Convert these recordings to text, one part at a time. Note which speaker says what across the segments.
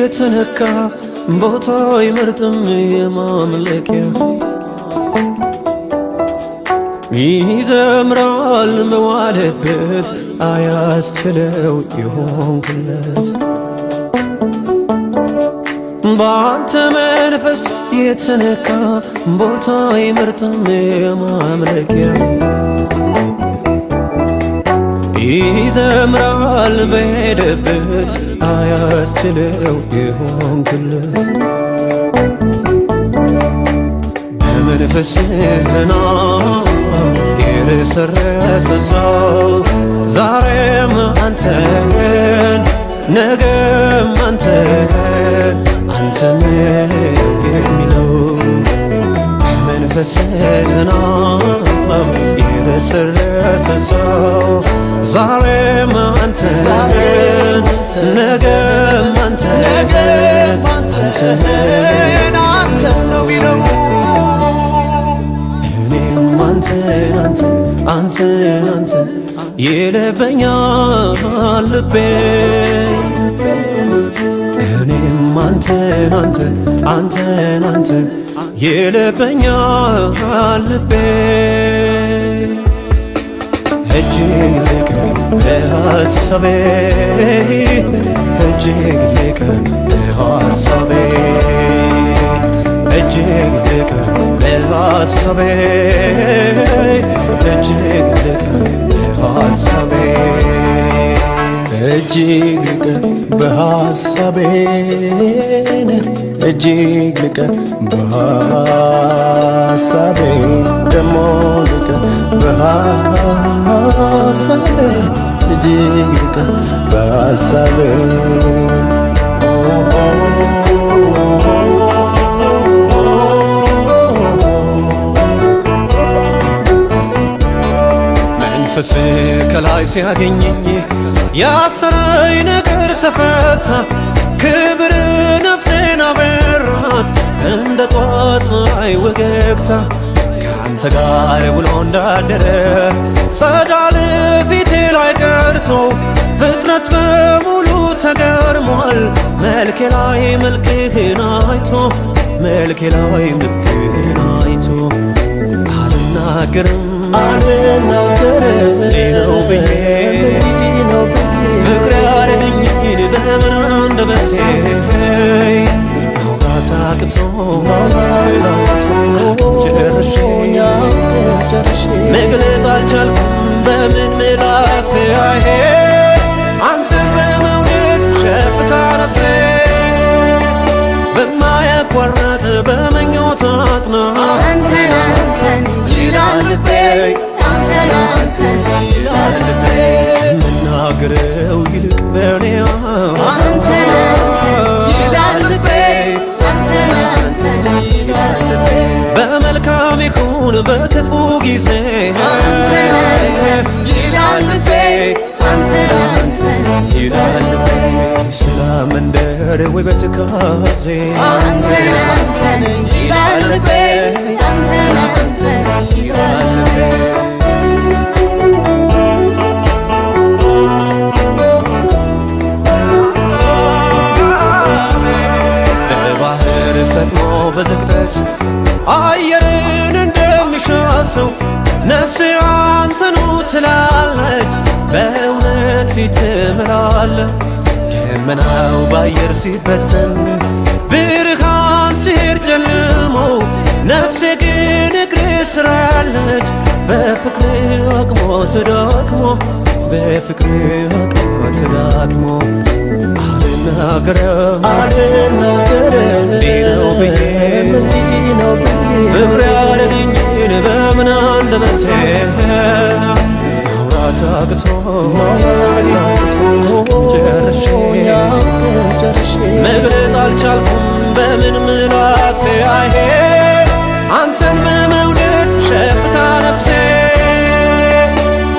Speaker 1: የተነካ ቦታ አይመርጥም የማምለኪያ ይዘምራል በዋለበት አያስችለው ይሆንክለት በአንተ መንፈስ የተነካ ቦታ አይመርጥም የማምለኪያ ይዘምራል በሄደበት አያስችለው ይሆንክለት በመንፈስ ዝናብ የረሰረሰ ሰው ዛሬም አንተን ነገም አንተን የሚለው በመንፈስ ዝናብ የረሰረሰ ሰው ዛሬም አንተን ነገም አንተን
Speaker 2: ነው ሚለው
Speaker 1: እኔም አንተን ይለበኛል ልቤ እኔም አንተን ይለበኛል ልቤ እጅግ ልቅ ለሐሳቤ እጅግ ልቅ ለሐሳቤ እጅግ ልቅ ለሐሳቤ እጅግ ልቅ ለሐሳቤ
Speaker 2: እጅግ ልቅ በሐሳቤ እጅግ ልቅ በሐሳቤ ደሞ ልቅ በሐሳቤ እጅግ ልቅ በሐሳቤ
Speaker 1: መንፈስ ከላይ ሲያገኘኝ ያሰረኝ ነገር ተፈታ ክብር ነፍሴን አበራት እንደ ጧት ፀሐይ ወገግታ ከአንተ ጋር ውሎ እንዳደረ ጸዳል ፊቴ ላይ ቀርቶ ፍጥረት በሙሉ ተገርሟል መልኬ ላይ መልክህን አይቶ መልኬ ላይ መልክህን አይቶ አልናገርም ነው ብዬ ፍቅር ያደረገኝን በምን አንደበቴ ማውራት አቅቶ ጨርሼ መግለጽ አልቻልኩም በምን ምላሴ አይሄ አንተን በመውደድ ሸፍታ ነፍሴ በማያቋርጥ በመኞት አጥና
Speaker 2: አንተን ይላል ልቤ አንተን ይላል ልቤ
Speaker 1: መናገረው ይልቅ በኔ
Speaker 2: አንተን ይላል ልቤ አንተን ይላል ልቤ
Speaker 1: በመልካም ይሁን በክፉ ጊዜ
Speaker 2: አንተን ይላል ልቤ አንተን
Speaker 1: ይላል ልቤ ሰላም መንደር ወይ በትካዜ
Speaker 2: አንተን ይላል ልቤ አንተን ይላል ልቤ
Speaker 1: በባህር ሰጥሞ በዝቅጠት አየርን እንደሚሻሰው ነፍሴ አንተኑ ትላለች በእውነት ፊት እምላለሁ ደመናው ባየር ሲበተን ብርሃን ሲሄድ ጨልሞ ነፍሴ ግን እግሬ ስራለች በፍቅር አቅሞ ተዳክሞ በፍቅር አቅሞ ተዳክሞ አልናገርም ነው ብዬ ፍቅር ያደረገኝን በምን አንደበቴ ማውራት አቅቶ ጨርሼ መግለጽ አልቻልኩም በምን ምላሴ አይሄ አንተን በመውደድ ሸፍታ ነፍሴ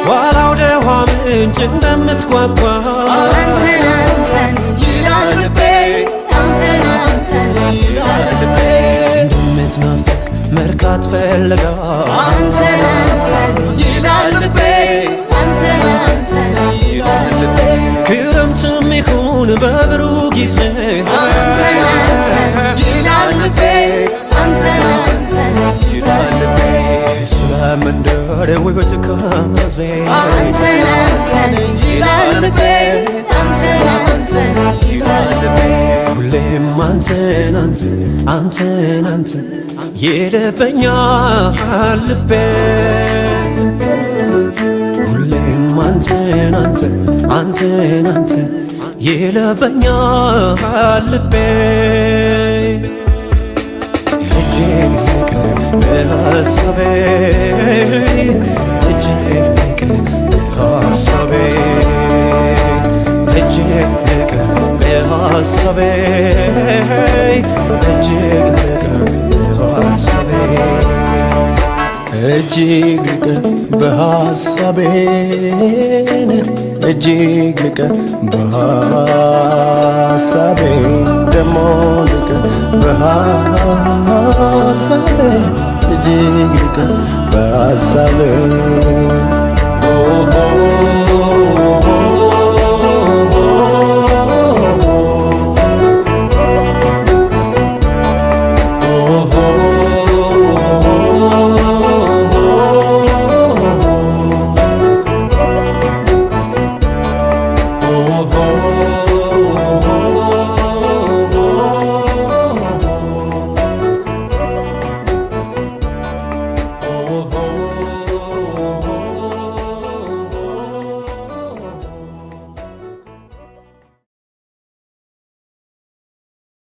Speaker 1: ዋላው ደኋ ምንጭ እንደምትጓጓ
Speaker 2: አንተን ይላል ልቤ አንተን ይላል ልቤ
Speaker 1: እንደምትናፍቅ መርካት ፈልጋ
Speaker 2: አንተን ይላል ልቤ አንተን ይላል ልቤ
Speaker 1: ክረምትም ይሁን በብሩ ጊዜ
Speaker 2: አንተን አንተን ይላል ልቤ አንተን አንተን ይላል ልቤ
Speaker 1: ስለመንደር ውበት ካዜ
Speaker 2: አንተን አንተን ይላል ልቤ አንተን አንተን ይላል ልቤ
Speaker 1: ሁሌም አንተን አንተን አንተን አንተን ይልብኛል ልቤ ሁሌም አንተን አንተን አንተን አንተን ይልብኛል ልቤ እጅግ ልቅ በሐሳቤ እጅግ ልቅ በሐሳቤ እጅግ ልቅ በሐሳቤ እጅግ ልቅ በሐሳቤ
Speaker 3: እጅግ ልቅ በሐሳቤ እጅግ ልቅ በሐሳቤ ደሞ ልቅ በሐሳቤ እጅግ ልቅ በሐሳቤ